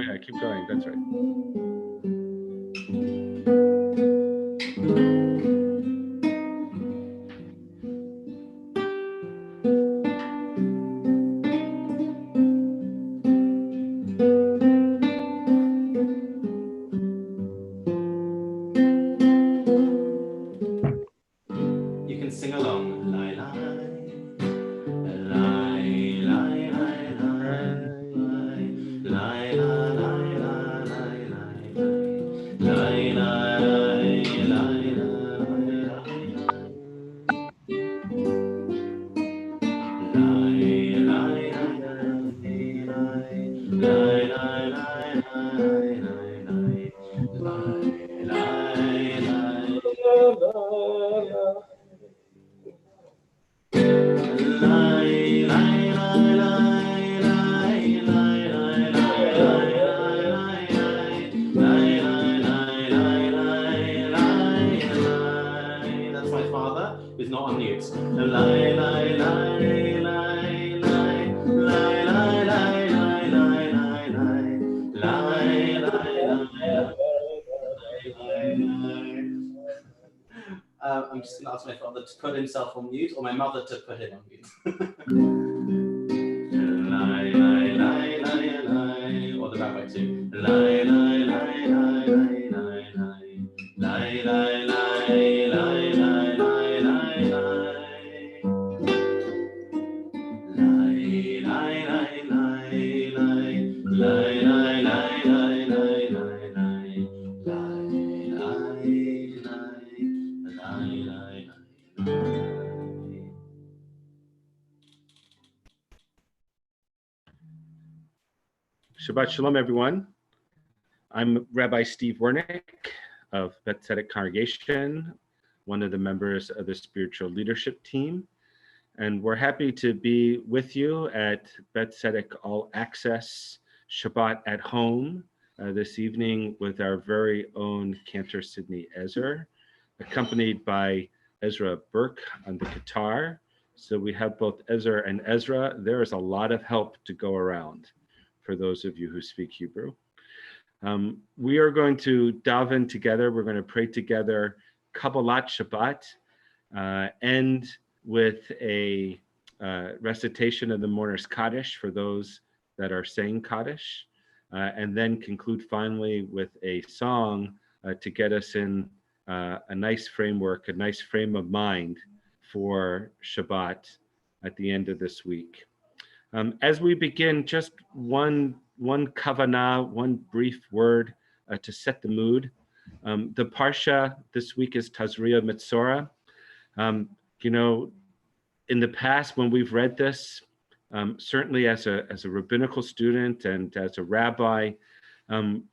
yeah, keep going. That's right. You can sing along. Lie, lie. That's my father, who's not on mute. I'm just going to ask my father to put himself on mute, or my mother to put him on mute. Or the rabbi too. Shabbat Shalom, everyone. I'm Rabbi Steve Wernick of Beth Tzedec Congregation, one of the members of the spiritual leadership team. And we're happy to be with you at Beth Tzedec All Access Shabbat at Home this evening with our very own Cantor Sidney Ezer, accompanied by Ezra Burke on the guitar. So we have both Ezer and Ezra. There is a lot of help to go around for those of you who speak Hebrew. We are going to daven together. We're going to pray together Kabbalat Shabbat, end with a recitation of the Mourner's Kaddish for those that are saying Kaddish, and then conclude finally with a song to get us in a nice framework, a nice frame of mind for Shabbat at the end of this week. As we begin, just one kavanah, one brief word to set the mood. The parsha this week is Tazria Metzora. You know, in the past when we've read this, certainly as a rabbinical student and as a rabbi,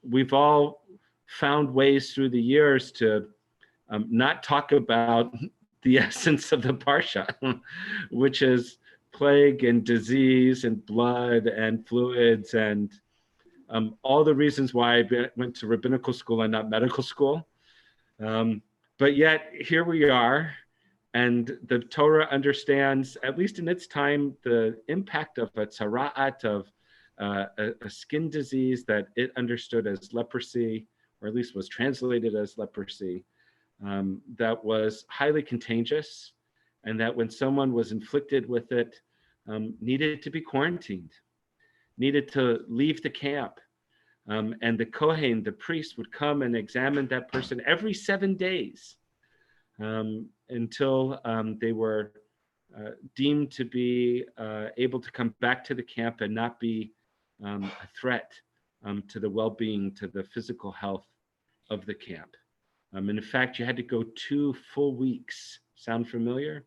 we've all found ways through the years to not talk about the essence of the parsha, which is plague and disease and blood and fluids and all the reasons why I went to rabbinical school and not medical school. But yet here we are, and the Torah understands, at least in its time, the impact of a tzara'at, of a skin disease that it understood as leprosy, or at least was translated as leprosy, that was highly contagious, and that when someone was inflicted with it, needed to be quarantined, needed to leave the camp. And the Kohen, the priest, would come and examine that person every 7 days until they were deemed to be able to come back to the camp and not be a threat to the well-being, to the physical health of the camp. And in fact, you had to go 2 full weeks. Sound familiar?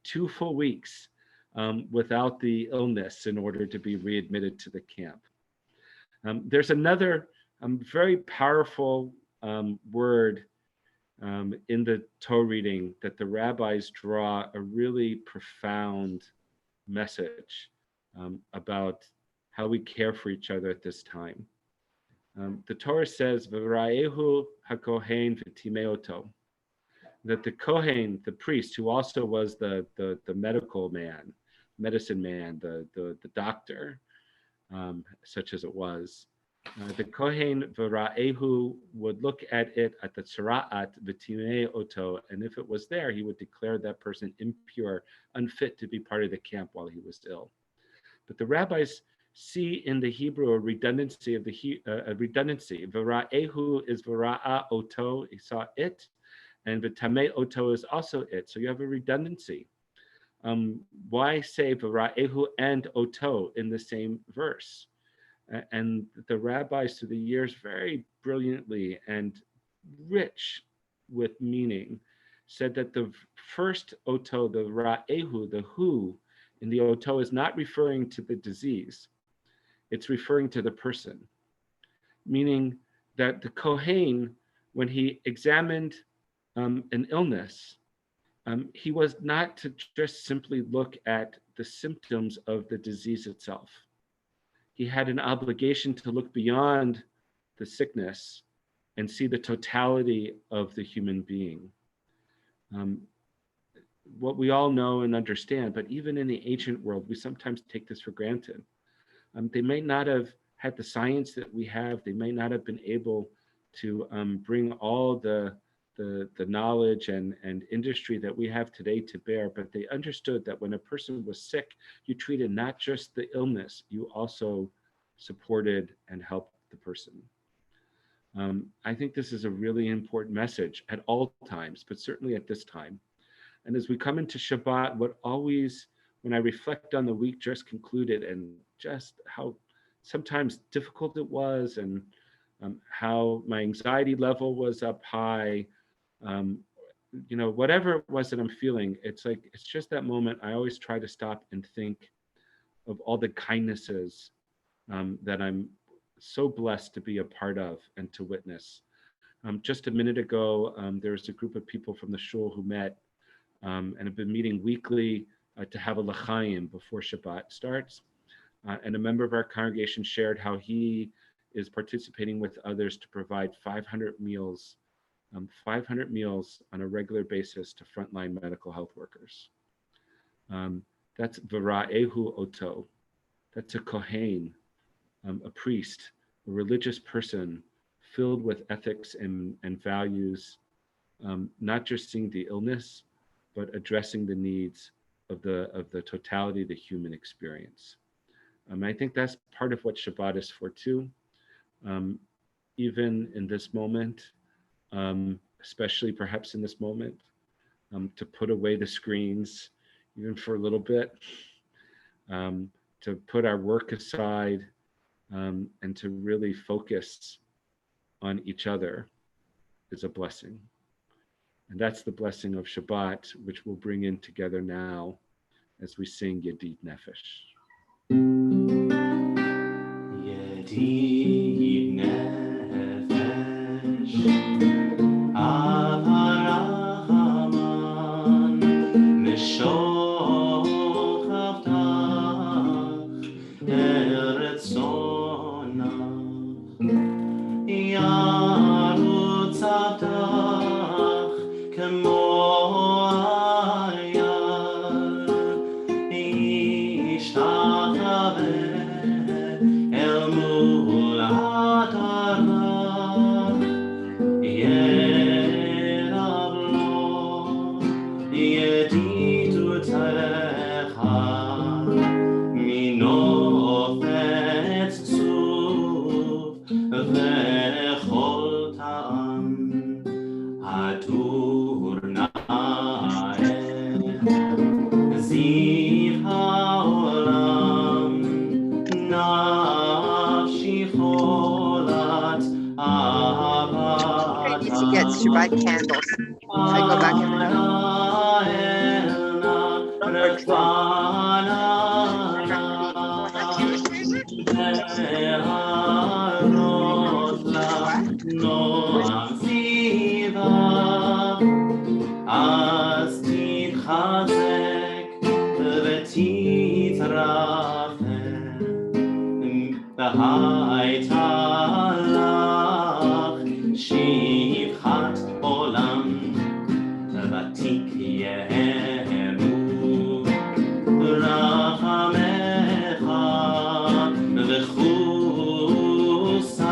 2 full weeks without the illness in order to be readmitted to the camp. There's another very powerful word in the Torah reading that the rabbis draw a really profound message about how we care for each other at this time. The Torah says, "V'raehu hakohen v'timeoto," that the Kohen, the priest, who also was the medical man, medicine man, the doctor, such as it was, The Kohen V'ra'ehu would look at it at the Tzara'at V'timei Oto, and if it was there, he would declare that person impure, unfit to be part of the camp while he was ill. But the rabbis see in the Hebrew a redundancy of a redundancy. V'ra'ehu is V'ra'a Oto, he saw it, and V'tamei Oto is also it. So you have a redundancy. Why say V'ra'ehu and Oto in the same verse? And the rabbis through the years very brilliantly and rich with meaning said that the first Oto, the Ra'ehu, the who in the Oto is not referring to the disease. It's referring to the person, meaning that the Kohen, when he examined an illness, he was not to just simply look at the symptoms of the disease itself. He had an obligation to look beyond the sickness and see the totality of the human being. What we all know and understand, but even in the ancient world, we sometimes take this for granted. They may not have had the science that we have. They may not have been able to bring all the knowledge and industry that we have today to bear, but they understood that when a person was sick, you treated not just the illness, you also supported and helped the person. I think this is a really important message at all times, but certainly at this time. And as we come into Shabbat, when I reflect on the week just concluded and just how sometimes difficult it was and how my anxiety level was up high, whatever it was that I'm feeling, it's just that moment. I always try to stop and think of all the kindnesses that I'm so blessed to be a part of and to witness. Just a minute ago, there was a group of people from the shul who met and have been meeting weekly to have a l'chaim before Shabbat starts. And a member of our congregation shared how he is participating with others to provide 500 meals on a regular basis to frontline medical health workers. That's V'ra'ehu Oto. That's a Kohen, a priest, a religious person filled with ethics and values, not just seeing the illness, but addressing the needs of the totality of the human experience. I think that's part of what Shabbat is for too. Even in this moment, especially perhaps in this moment, to put away the screens, even for a little bit, to put our work aside, and to really focus on each other is a blessing. And that's the blessing of Shabbat, which we'll bring in together now as we sing Yedid Nefesh. Yedid Nefesh, Avarahaman, Meshochaftach, Eretzonach, Yarutz Avtach, Kemo Ayar, Ishtachaveh El Mul Adarach, Yerablo, Yedidu Tzarecha, Minofet Tzuv, Vechol Ta'am, Hatur Na'eh, Ziv Ha'olam, Nafshi Cholat Ahavat. Used to get Shabbat candles. I go back in the אז תתחזק ותתרחב, והייתה לך שפחת עולם, ותקיימו רחמך וחוסך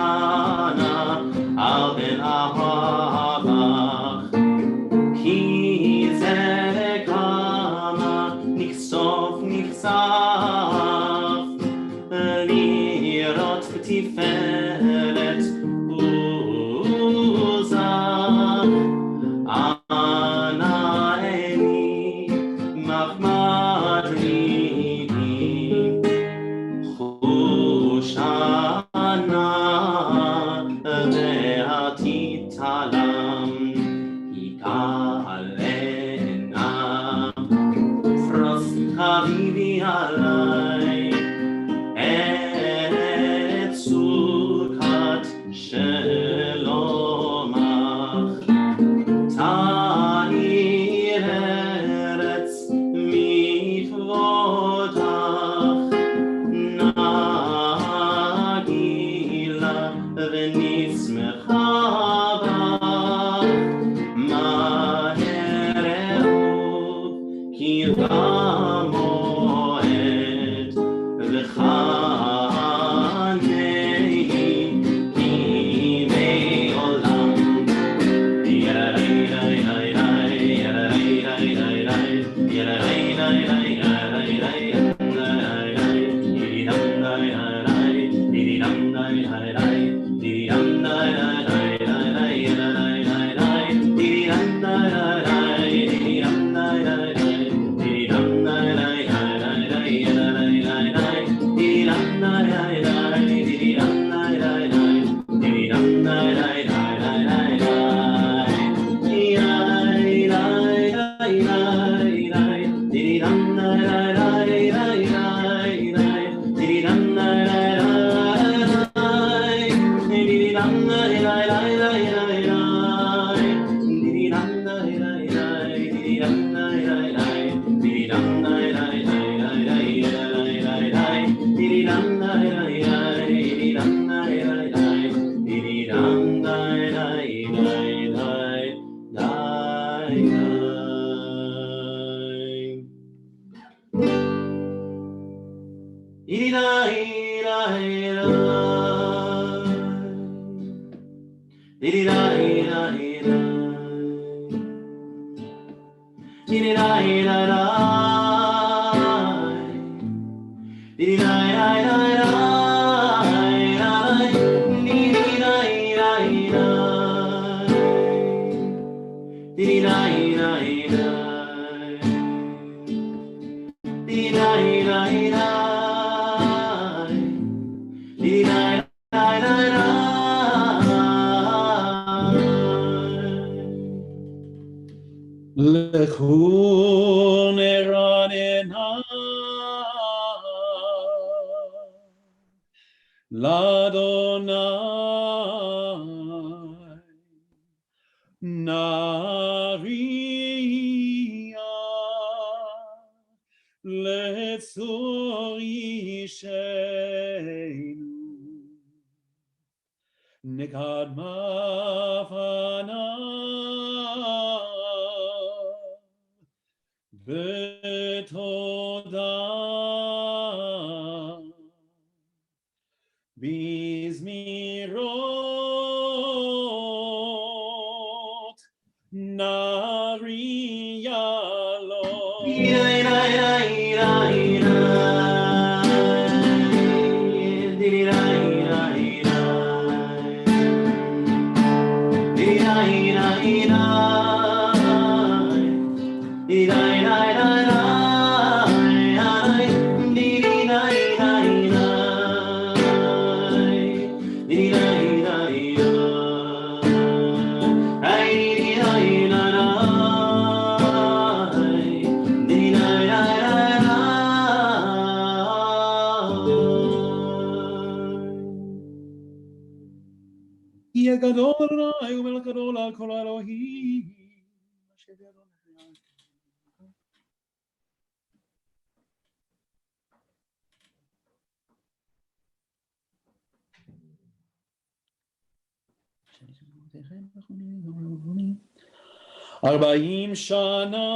Arbaim Shana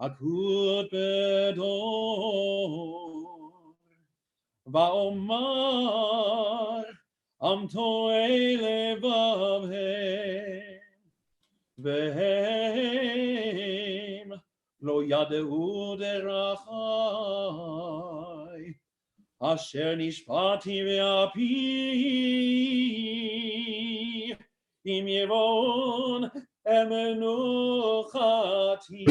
Akut Bedor Vaomar Am Toei Levavhem Vehem Lo Yadeu Derachai אשר נשבעתי באפי, אם יבון אל מנוחתי.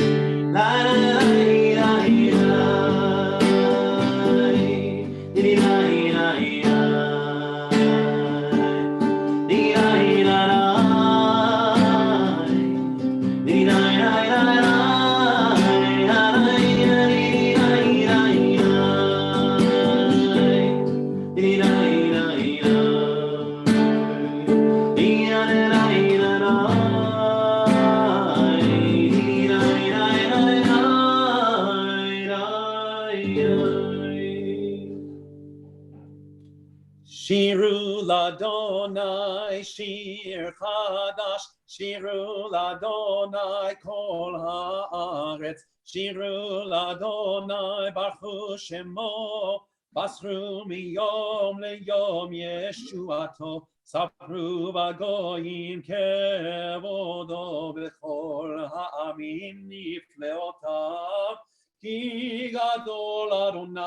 שירו לאדוני שיר חדש, שירו לאדוני כל הארץ, שירו לאדוני ברכו שמו, בסרו מיום ליום ישועתו, ספרו בגויים כבודו, בכל העמים נפלאותיו, כי גדול אדוני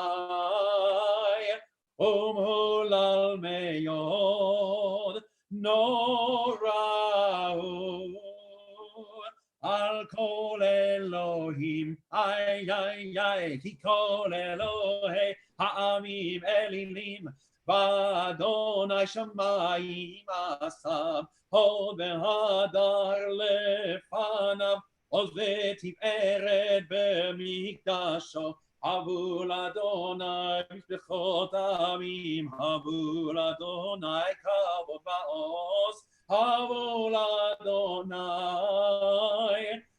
ומהולל מאוד, נורא הוא על כל אלוהים, איי איי איי, כי כל אלוהי העמים אלילים, ואדוני שמיים עשה, הוד והדר לפניו, עוז ותפארת במקדשו, הבו לאדוני מזבחות עמים, הבו לאדוני כבוד ועוז, הבו לאדוני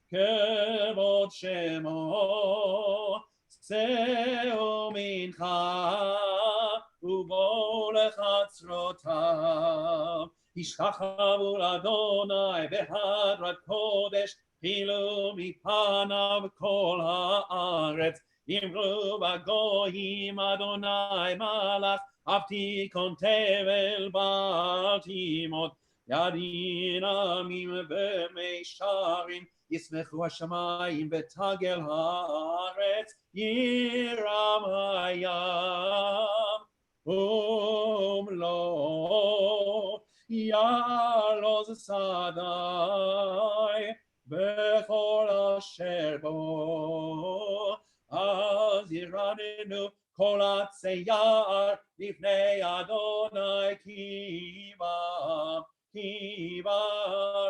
כבוד שמו, שאו מנחה ובואו לחצרותיו, ישתחוו לאדוני בהדרת קודש, הילו מפניו כל הארץ, אמרו בגויים אדוני מלך, אף תיכון תבל בל תימות, ידין עמים במישרים, ישמחו השמיים ותגל הארץ, ירם הים ומלואו, יעלוז שדי בכל אשר בו, אז ירננו כל עצי יער לפני אדוני, כי בא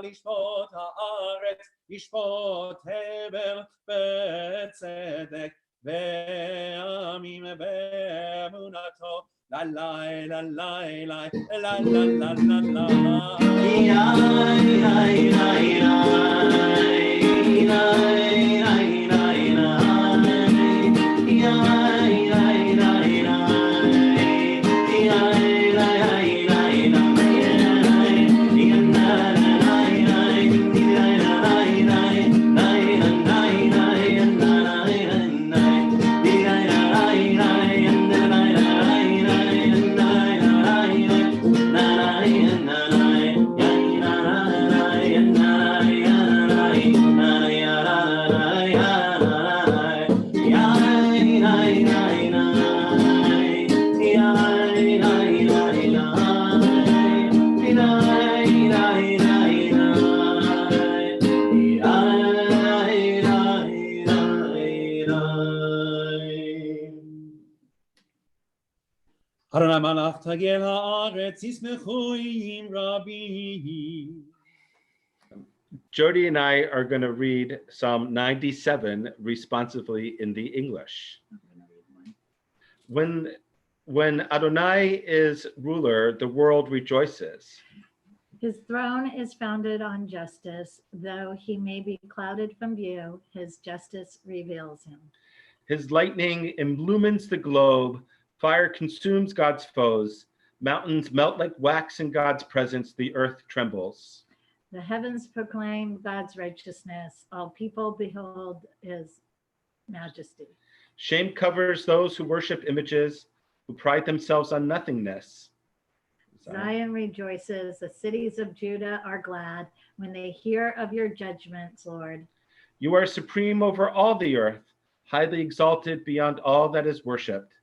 לשפוט הארץ, לשפוט הבל בצדק, ועמים באמונתו, לה לה לה לה לה לה לה לה אדוני מלך תגל הארץ, ישמחו עם רבים. Jody and I are going to read Psalm 97 responsively in the English. When Adonai is ruler, the world rejoices. His throne is founded on justice, though he may be clouded from view, his justice reveals him. His lightning illumines the globe, fire consumes God's foes, mountains melt like wax in God's presence, the earth trembles. The heavens proclaim God's righteousness, all people behold his majesty. Shame covers those who worship images, who pride themselves on nothingness. Zion rejoices, the cities of Judah are glad when they hear of your judgments, Lord. You are supreme over all the earth, highly exalted beyond all that is worshipped.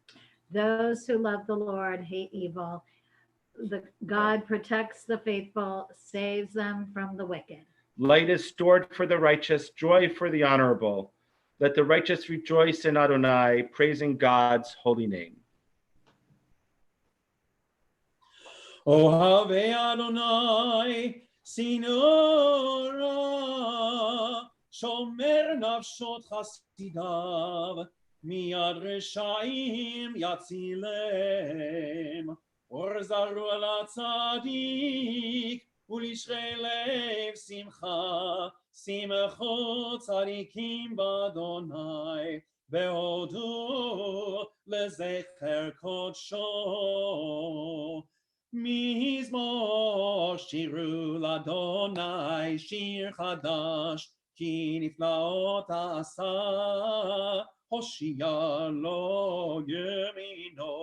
Those who love the Lord hate evil. God protects the faithful, saves them from the wicked. Light is stored for the righteous, joy for the honorable. Let the righteous rejoice in Adonai, praising God's holy name. Ohave Adonai, Sinora, Shomer Nafshot Chasidav, Miyad Reshaim Yatzilem, Orzaru Ala Tzadik, Ulishrei Lev Simcha, Simcho Tzadikim Badonai, Behodu Lezecher Kodsho. Mizmor shiru ladonai shir chadash ki niflaot asa hoshia lo yemino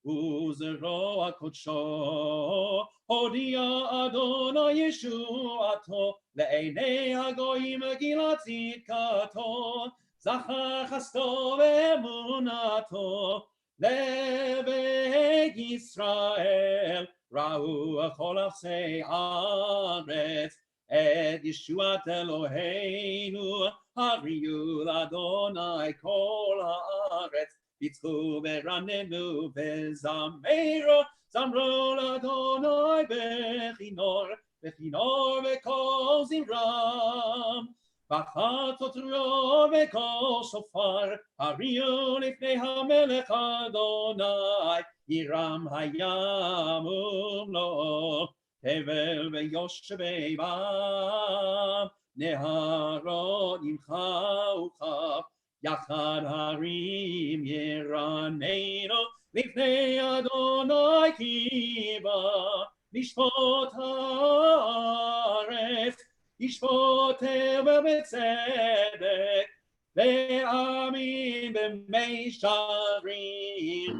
uzero akodsho hodia Adonai Yeshuato le'enei hagoyim gilat tzidkato zachar chasto ve'emunato Levei Yisrael, Ra'u achol achsei haaretz, et Yeshuat Eloheinu, hariyu l'Adonai kol haaretz, bitzchu ve'ranenu ve'zameru, zamru l'Adonai bechinor, bechinor ve'kol zimram. Bachatot ro v'kol shofar, hariyu lifnei hamelech Adonai, Yiram hayam umlo, tevel v'yoshevei bam, neharot yimcha uchaf, yachad harim yiraneinu, lifnei Adonai kiba, nishpot haaretz, ישפוט ובצדק, ועמים במישרים.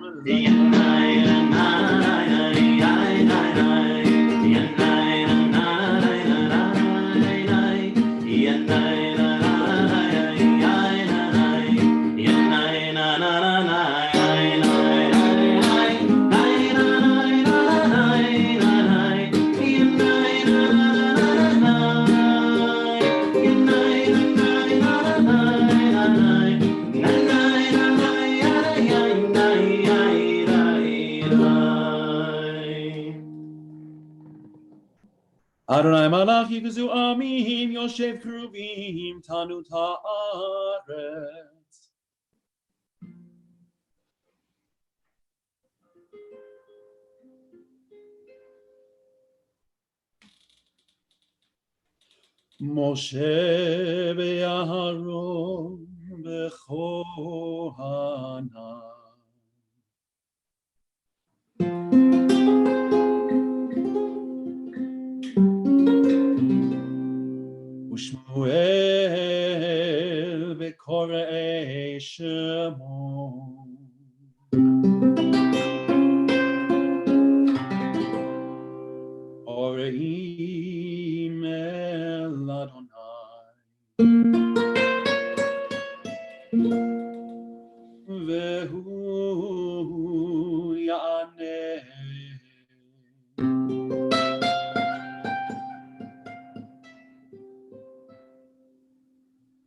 Adonai Malach Yigzu Amim Yoshev Kruvim Tanu Ta'aretz. Moshe ve'Aharon ve'Kohanan. Shmuel v'korei Shemo. Oreim el Adonai. Vehu ya'aneh.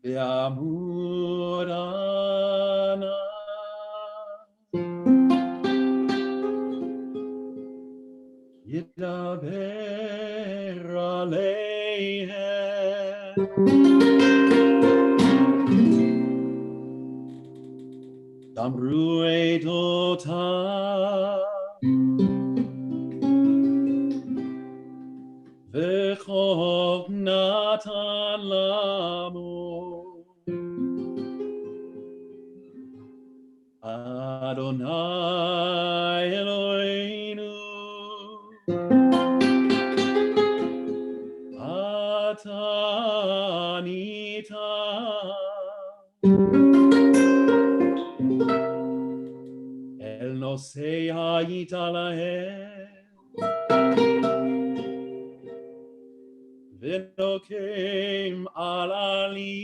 Ve'amurana Yidaber aleihem Damru edotav V'chov natan lamo Adonai Eloheinu Atanita El nosei hayita lahem V'nokem al alilotav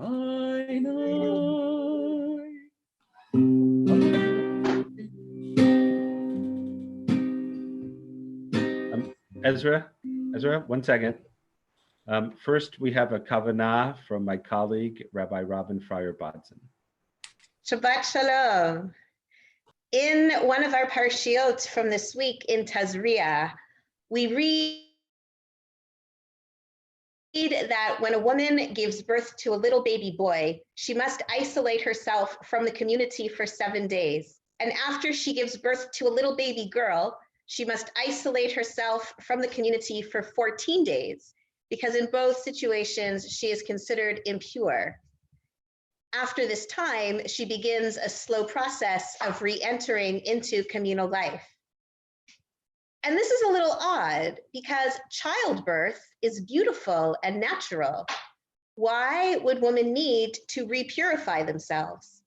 Ezra, one second. First, we have a kavanah from my colleague, Rabbi Robin Fryer-Bodson. Shabbat Shalom. In one of our parshiot from this week in Tazria, we read that when a woman gives birth to a little baby boy, she must isolate herself from the community for 7 days. And after she gives birth to a little baby girl, she must isolate herself from the community for 14 days, because in both situations, she is considered impure. After this time, she begins a slow process of re-entering into communal life. And this is a little odd because childbirth is beautiful and natural. Why would women need to repurify themselves?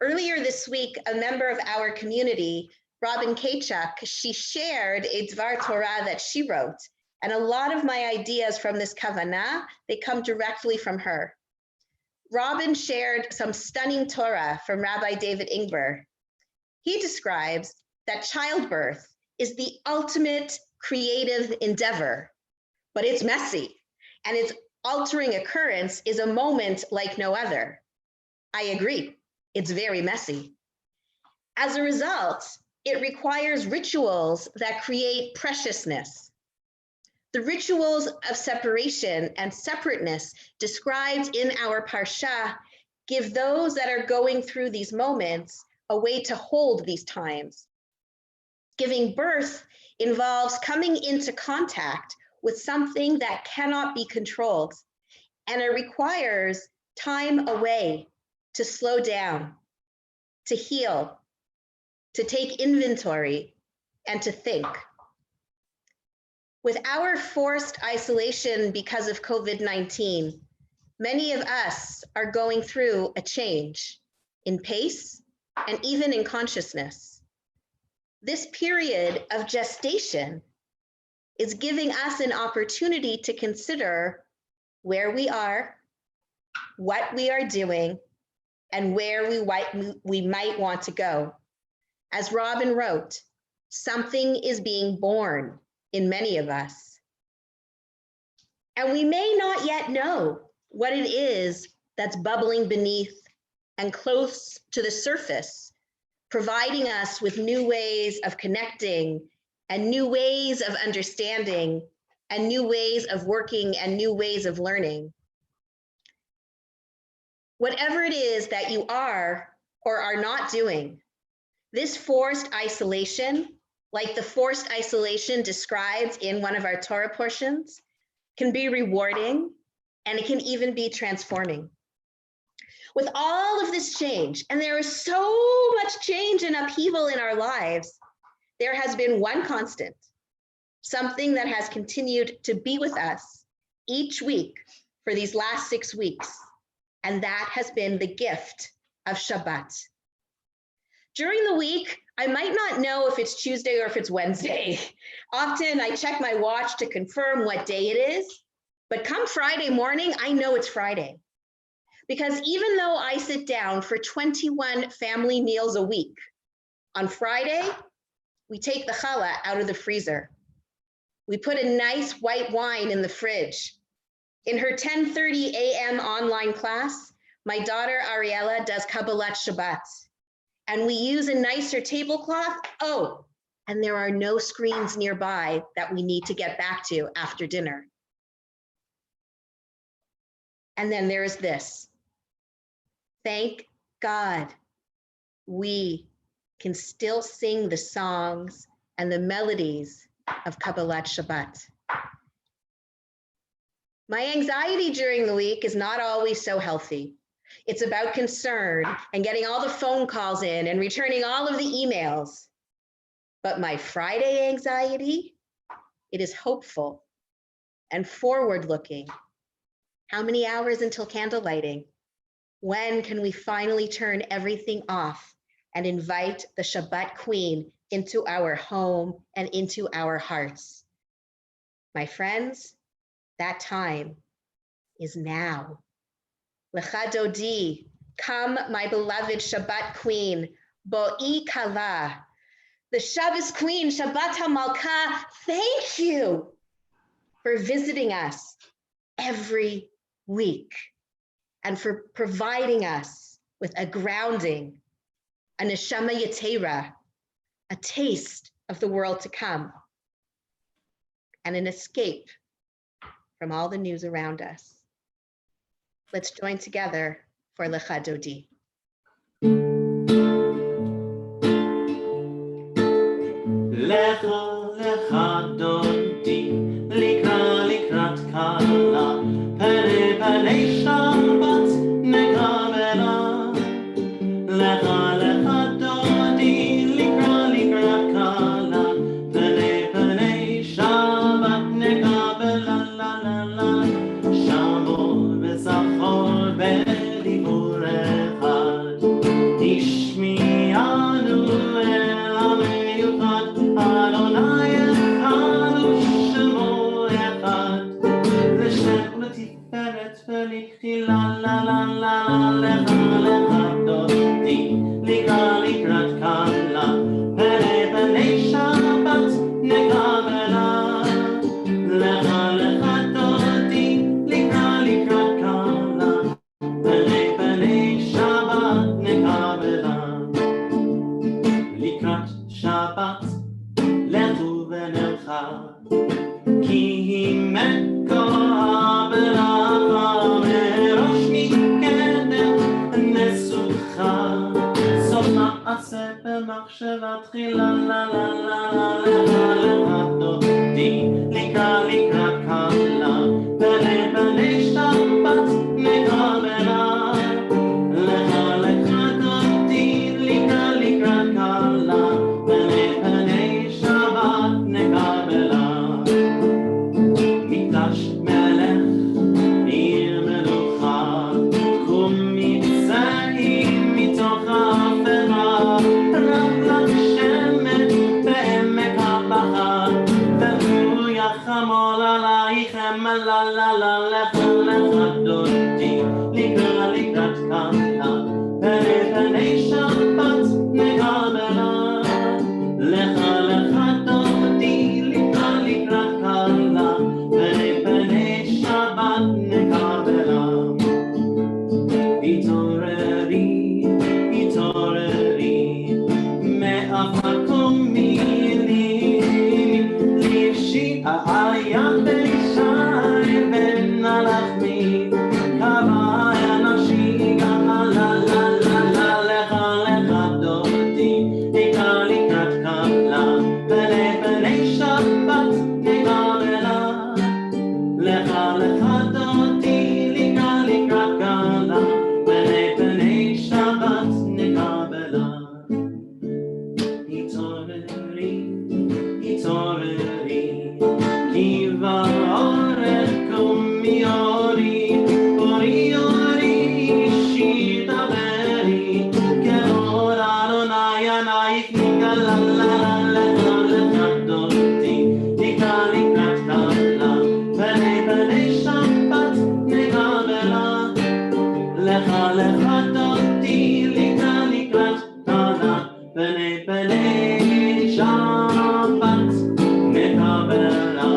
Earlier this week, a member of our community, Robin Kachuk, she shared a Dvar Torah that she wrote. And a lot of my ideas from this kavanah, they come directly from her. Robin shared some stunning Torah from Rabbi David Ingber. He describes that childbirth is the ultimate creative endeavor, but it's messy, and its altering occurrence is a moment like no other. I agree, it's very messy. As a result, it requires rituals that create preciousness. The rituals of separation and separateness described in our parsha give those that are going through these moments a way to hold these times. Giving birth involves coming into contact with something that cannot be controlled, and it requires time away to slow down, to heal, to take inventory, and to think. With our forced isolation because of COVID-19, many of us are going through a change in pace and even in consciousness. This period of gestation is giving us an opportunity to consider where we are, what we are doing, and where we might want to go. As Robin wrote, something is being born in many of us. And we may not yet know what it is that's bubbling beneath and close to the surface, providing us with new ways of connecting and new ways of understanding and new ways of working and new ways of learning. Whatever it is that you are or are not doing, this forced isolation, like the forced isolation described in one of our Torah portions, can be rewarding, and it can even be transforming. With all of this change, and there is so much change and upheaval in our lives, there has been one constant, something that has continued to be with us each week for these last 6 weeks, and that has been the gift of Shabbat. During the week, I might not know if it's Tuesday or if it's Wednesday. Often I check my watch to confirm what day it is, but come Friday morning, I know it's Friday. Because even though I sit down for 21 family meals a week, on Friday, we take the challah out of the freezer. We put a nice white wine in the fridge. In her 10:30 a.m. online class, my daughter Ariella does Kabbalat Shabbat. And we use a nicer tablecloth. Oh, and there are no screens nearby that we need to get back to after dinner. And then there is this. Thank God we can still sing the songs and the melodies of Kabbalat Shabbat. My anxiety during the week is not always so healthy. It's about concern and getting all the phone calls in and returning all of the emails. But my Friday anxiety, it is hopeful and forward-looking. How many hours until candle lighting? When can we finally turn everything off and invite the Shabbat Queen into our home and into our hearts? My friends, that time is now. Lecha Dodi, come, my beloved Shabbat queen, Bo'i Kala. The Shabbos queen, Shabbat HaMalka, thank you for visiting us every week and for providing us with a grounding, a neshama yetera, a taste of the world to come, and an escape from all the news around us. Let's join together for Lecha Dodi. Lecha, lecha dodi, likrat kala, pene pene Shabbat nekabela. Lecha, lecha dodi, likrat kala, pene pene Shabbat nekabela. La la la, Shamor v'zachor b'dibur echad, ishmi'anu el ha'meyuchad. Adonai echad u'shemo echad, l'shem u'tiferet v'lichila la la la lecha lecha dodi, likrat kala, pene pene Shabbat nekabela. Lecha lecha dodi, likrat kala, pene pene Shabbat nekabela. Likrat Shabbat לכו ונלכה, כי היא מקבלה מראש מקדם נסוכה, סוף מעשה במחשבה תחילה. לה לה לה לה לך דודי, לקראת קלה, פני שבת מקבלה. לך דודי, לקראת קלה, פני שבת נקבלה. מקדש מלך עיר מלוכה, קום מצאים מתוך האפלה, רב לך שמן בעמק הבחר, והוא יחמול עלייך מללה. לך דודי, לקראת קלה, פני שבת נקבלה. לך דודי, לקראת קלה, פני שבת נקבלה. התעוררי, התעוררי, מעפר קומי לי, לבשי העיין בישי ונלחמי, קבעי נפשי גם לה לה לה לה. לך דודי, לקראת קלה, פני שבת נקבלה. לך דודי, לקראת קלה, פני שבת נקבלה. התעוררי, התעוררי, כי באורך קומי אורי, אורי אורי אישי דברי, כאור אדוני ענייך נגלה. לך דודי, לקראת קלה, פני שבת נקבלה. לך דודי, לקראת קלה, פני שבת נקבלה.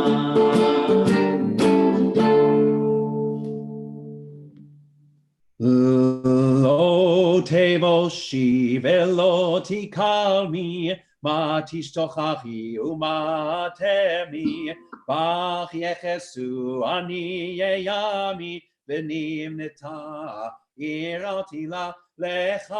לא תבושי ולא תקלמי, מה תשתוכחי ומה תמי, בך יחסו עניי ימי, ונמנתה יראתי לה. לך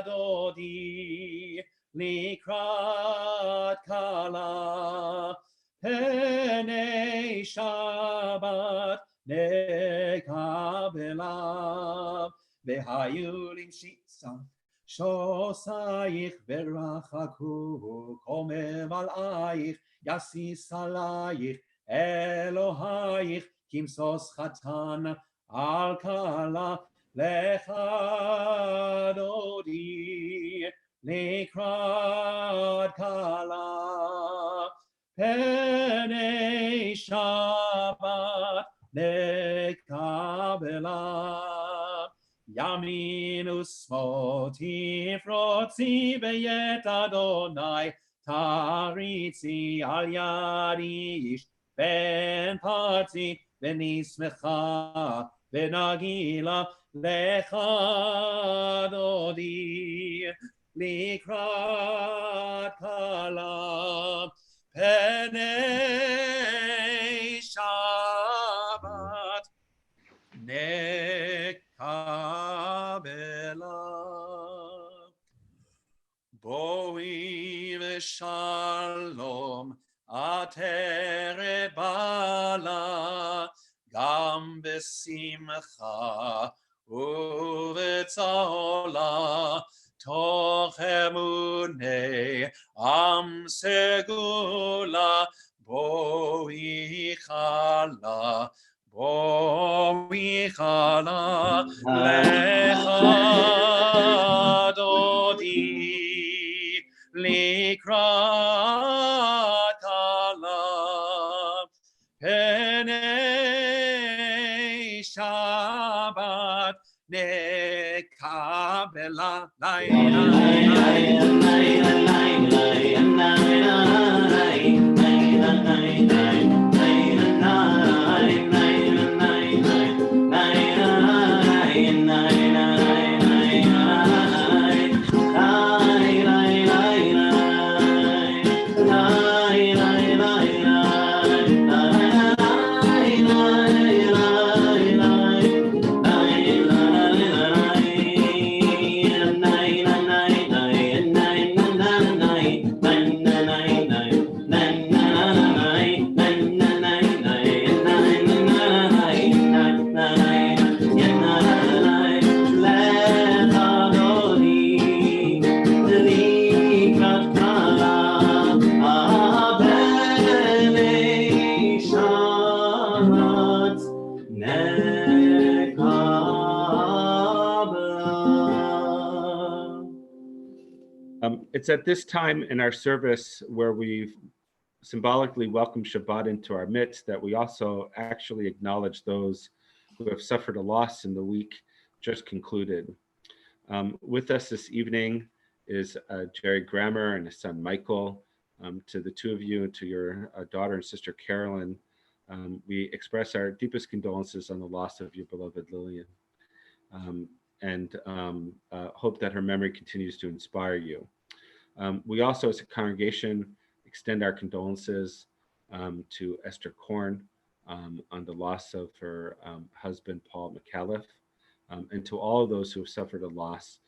דודי, לקראת קלה, פני שבת נקבלה. והיו למשיסה שוסייך ורחקו, קומם עלייך יסיס עלייך אלוהייך, כמשוש חתן על כלה. לך דודי, לקראת קלה, פני שבת נקבלה. ימין ושמאל תפרוצי בית אדוני, תריצי על יד איש, פן פרצי ונשמחה, ונגילה לך דודי, לקראת כלה, פני שבת נקבלה. בואי ושלום עטרת בעלה, גם בשמחה ובצהלה, תוך אמוני עם סגולה. בואי חלה, בואי חלה, לך דודי, לקראת כלה, פני שבת נקבלה. It's at this time in our service where we've symbolically welcomed Shabbat into our midst that we also actually acknowledge those who have suffered a loss in the week just concluded. With us this evening is Jerry Grammer and his son Michael. To the two of you and to your daughter and sister Carolyn, we express our deepest condolences on the loss of your beloved Lillian, and hope that her memory continues to inspire you. We also, as a congregation, extend our condolences to Esther Korn on the loss of her husband, Paul McAuliffe, and to all of those who have suffered a loss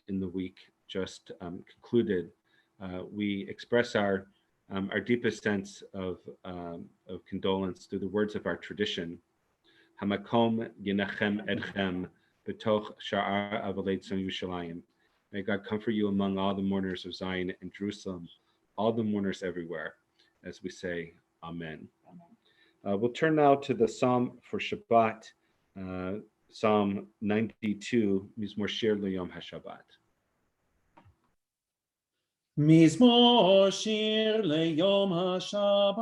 in the week just concluded. We express our deepest sense of condolence through the words of our tradition. Hamakom yenachem edchem betoch sha'ar avalei tzon Yerushalayim. May God comfort you among all the mourners of Zion and Jerusalem, all the mourners everywhere, as we say, Amen. We'll turn now to the Psalm for Shabbat, Psalm 92, Mizmor Shir L'Yom HaShabbat. מזמור שיר ליום השבת.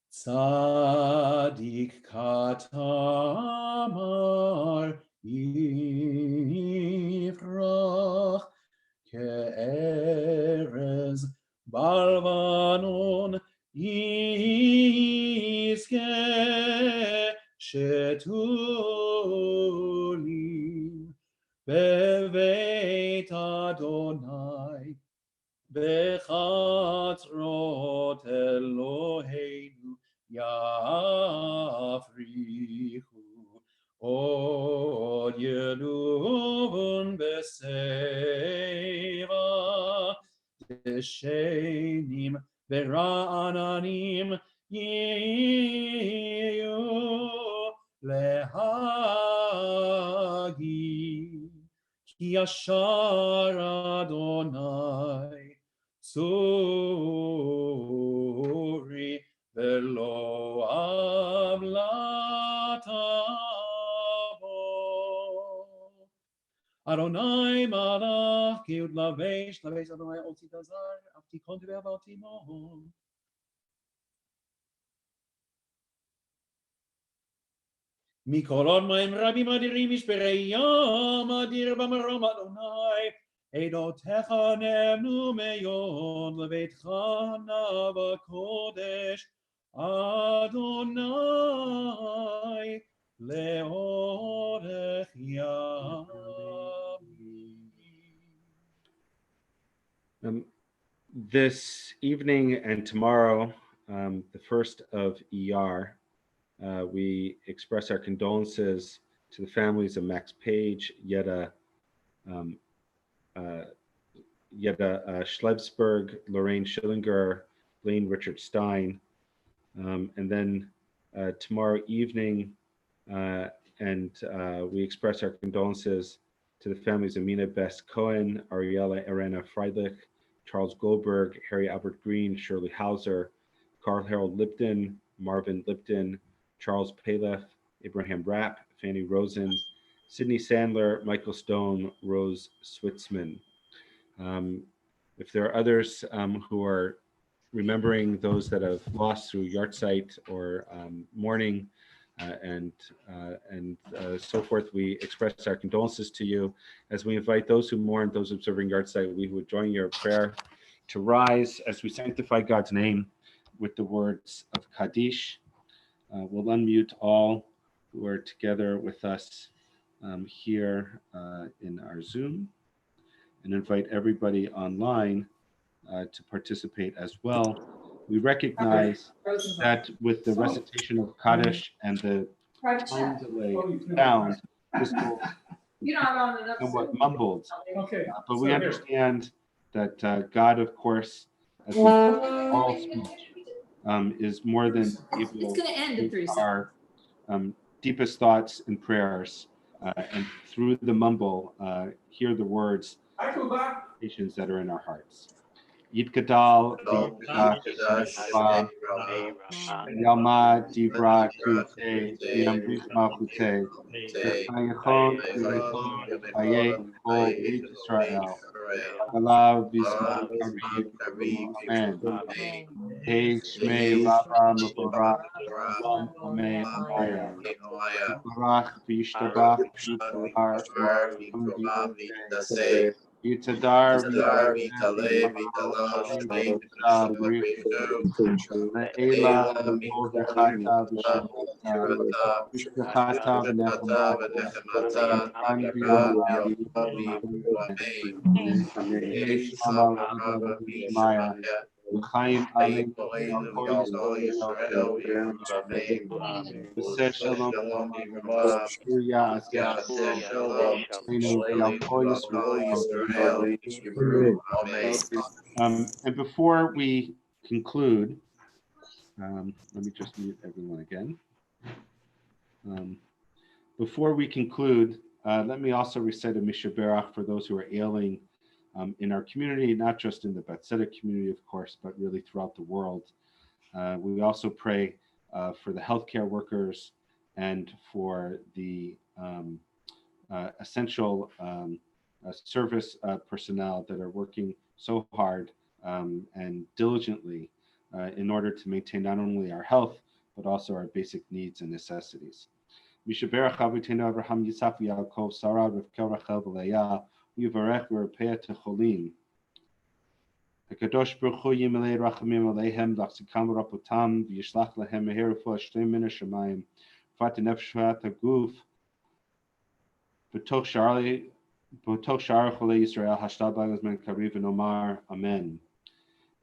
צדיק כתמר יפרח, כארז בלבנון יזכה, שתולים בבית אדוני, בחצרות אלוהינו יפריחו, עוד ינובון בשיבה, דשנים ורעננים יהיו להגיד, כי ישר אדוני צור Adonai malach kiut lavesh Adonai oti tazar avti konti ve'avati mo. Mikolon ma'im rabim adirim ishperei yam adir b'marom Adonai. Edotecha nemnu meyon lebeitcha navakodesh Adonai leorech yamim. This evening and tomorrow, the 1st of ER, we express our condolences to the families of Max Page, Yetta Schlebsberg, Lorraine Schillinger, Blaine Richard Stein. And then tomorrow evening, we express our condolences to the families of Mina Bess Cohen, Ariella Arena Freidlich, Charles Goldberg, Harry Albert Green, Shirley Hauser, Carl Harold Lipton, Marvin Lipton, Charles Palef, Abraham Rapp, Fanny Rosen, Sidney Sandler, Michael Stone, Rose Switzman. If there are others who are remembering those that have lost through yahrzeit or mourning and so forth, we express our condolences to you as we invite those who mourn, those observing yahrzeit, we would join your prayer to rise as we sanctify God's name with the words of Kaddish. We'll unmute all who are together with us here in our Zoom and invite everybody online to participate as well. We recognize that with the recitation of Kaddish and the time delay of sound, this will be somewhat mumbled. But we understand that God, of course, as we all speech, is more than able to take our deepest thoughts and prayers, and through the mumble, hear the words, that are in our hearts. Yitkadal v'yikdash Yalma Dibra Kute Yamrich Malchute V'chayachon Aye Kol Beit Israel Alav Bisman Karev Amen. Hey Shmei Rabba Mevorach Amei Amaya Mevorach V'yishtabach V'yitadar V'yitadar Yitadar Le'ela Mol V'chata V'shemata V'shechata V'nechemata V'kan Shama V'Maya L'chaim Aleinu Al Kol Yisrael V'seh Shalom Hallelujah Aseh Shalom Al Kol Yisrael. And before we conclude, let me just mute everyone again. Before we conclude, let me also recite a Misha Berach for those who are ailing in our community, not just in the Beth Tzedec community, of course, but really throughout the world. We also pray for the healthcare workers and for the essential service personnel that are working so hard and diligently in order to maintain not only our health, but also our basic needs and necessities. Mishaberach Avitenu Abraham Yitzhak Yaakov Sarah Rivka Rachel V'Leah Yivarech V'Repeh Techolim. Hakadosh Baruch Hu Yimelei Rachamim Aleihem Lachzikam Rapotam V'Yishlach Lehem Meher Refuah Shlem Min Hashamayim Fat Nefshat Haguf B'Toch Sha'ar Cholei Yisrael Hashtad B'Gazman Kariv V'Nomar Amen.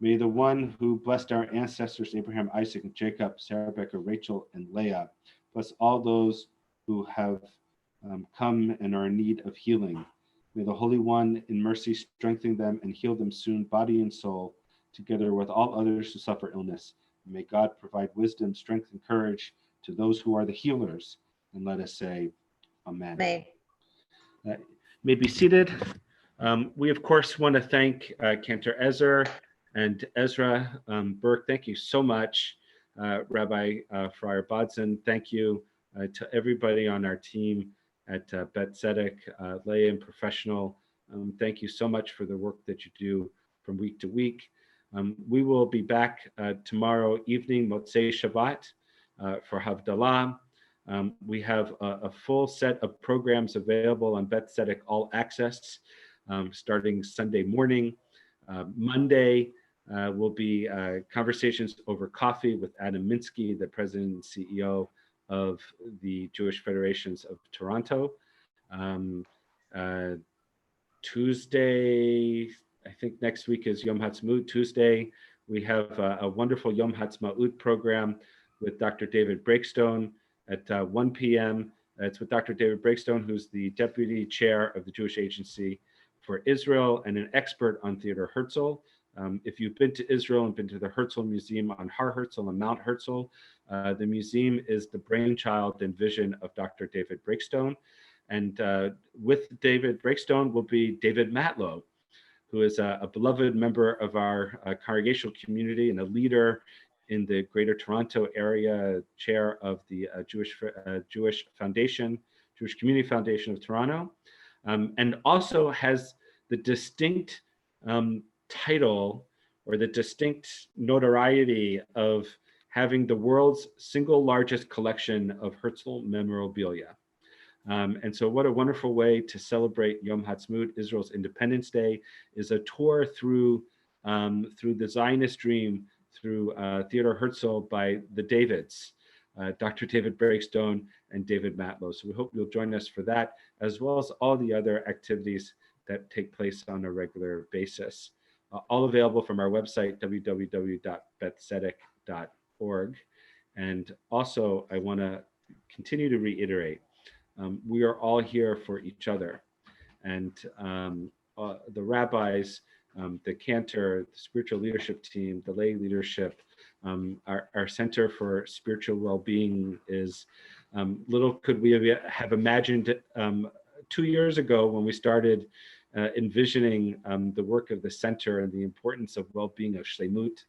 May the one who blessed our ancestors Abraham, Isaac, and Jacob, Sarah, Rebecca, Rachel, and Leah, bless all those who have come and are in need of healing. May the Holy One in mercy strengthen them and heal them soon, body and soul, together with all others who suffer illness. And may God provide wisdom, strength, and courage to those who are the healers. And let us say, Amen. May be seated. We, of course, want to thank Cantor Ezer and Ezra Burke. Thank you so much. Rabbi Friar Bodson, thank you to everybody on our team at Beth Tzedec, lay and professional. Thank you so much for the work that you do from week to week. We will be back tomorrow evening, Motzei Shabbat, for Havdalah. We have a full set of programs available on Beth Tzedec All Access, starting Sunday morning. Monday will be conversations over coffee with Adam Minsky, the president and CEO of the Jewish Federations of Toronto. Tuesday, I think next week is Yom Ha'atzmaut. Tuesday, we have a wonderful Yom Ha'atzmaut program with Dr. David Breakstone at 1 p.m. It's with Dr. David Breakstone, who's the deputy chair of the Jewish Agency for Israel and an expert on Theodor Herzl. If you've been to Israel and been to the Herzl Museum on Har Herzl and Mount Herzl, the museum is the brainchild and vision of Dr. David Breakstone. And with David Breakstone will be David Matlow, who is a beloved member of our congregational community and a leader in the Greater Toronto area, chair of the Jewish Foundation, Jewish Community Foundation of Toronto, and also has the distinct title or the distinct notoriety of having the world's single largest collection of Herzl memorabilia. And so what a wonderful way to celebrate Yom Ha'atzmaut, Israel's Independence Day, is a tour through the Zionist dream, through Theodor Herzl by the Davids, Dr. David Breakstone and David Matlow. So we hope you'll join us for that, as well as all the other activities that take place on a regular basis. All available from our website, www.bethtzedec.org. And also, I want to continue to reiterate, we are all here for each other. And the rabbis, the Cantor, the spiritual leadership team, the lay leadership, our Center for Spiritual Well-Being is, little could we have imagined 2 years ago when we started envisioning the work of the center and the importance of well-being of Shlemut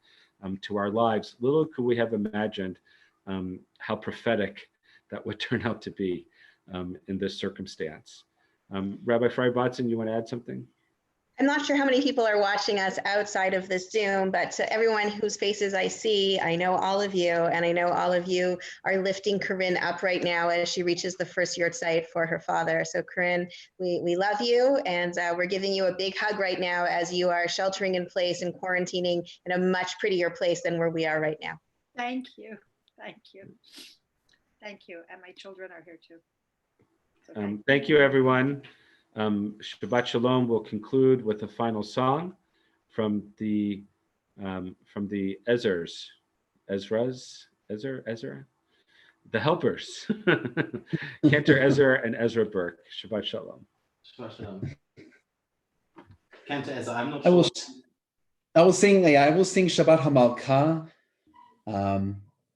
to our lives. Little could we have imagined how prophetic that would turn out to be in this circumstance. Rabbi Frei Batson, you want to add something? I'm not sure how many people are watching us outside of this Zoom, but to everyone whose faces I see, I know all of you, and I know all of you are lifting Corinne up right now as she reaches the first yahrzeit for her father. So Corinne, we love you, and we're giving you a big hug right now as you are sheltering in place and quarantining in a much prettier place than where we are right now. Thank you. Thank you. Thank you. And my children are here too. So thank you, everyone. Shabbat Shalom will conclude with a final song from the Ezers, Ezer, the Helpers, Cantor Ezer and Ezra Burke. Shabbat Shalom. Shabbat Shalom. Cantor Ezer, I'm not I will sure. I will sing Shabbat Hamalka,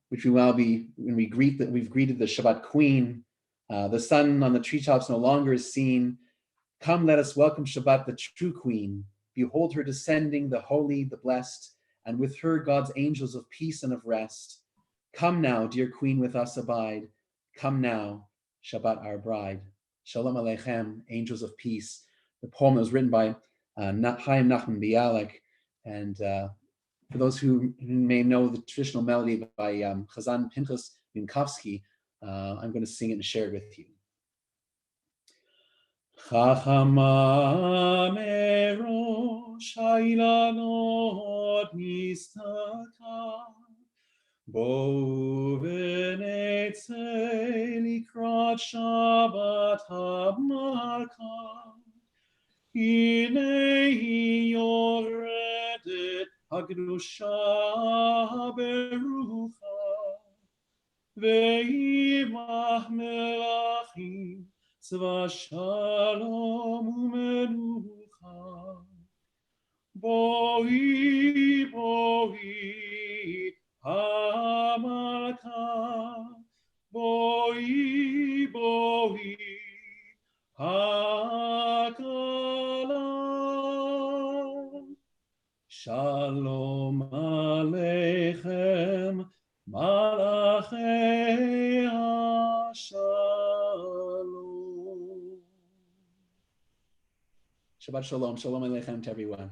which we will be when we've greeted the Shabbat Queen. The sun on the treetops no longer is seen. Come, let us welcome Shabbat, the true Queen. Behold her descending, the holy, the blessed, and with her God's angels of peace and of rest. Come now, dear Queen, with us abide. Come now, Shabbat our bride. Shalom Aleichem, angels of peace. The poem was written by Chaim Nachman Bialik, and for those who may know the traditional melody by Chazan Pinchas Minkowski, I'm going to sing it and share it with you. Chachama merosh ha'ilonot nistaka, bo v'netzeh likrat Shabbat hamalka, hinei yoredet hagdusha berucha, ve'imach melachim Tzva shalom umenucha, boi boi hamalka, boi boi hakala. Shalom aleichem malachei hashalom. Shabbat Shalom. Shalom Aleichem to everyone.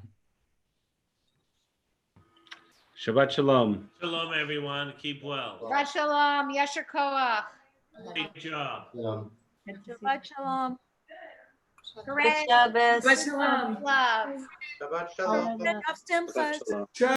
Shabbat Shalom. Shalom, everyone. Keep well. Shabbat Shalom. Yasher Koach. Great job. Shabbat Shalom. Good Correct. Shabbos. Love. Shabbat Shalom. Yeah. Of Simchas.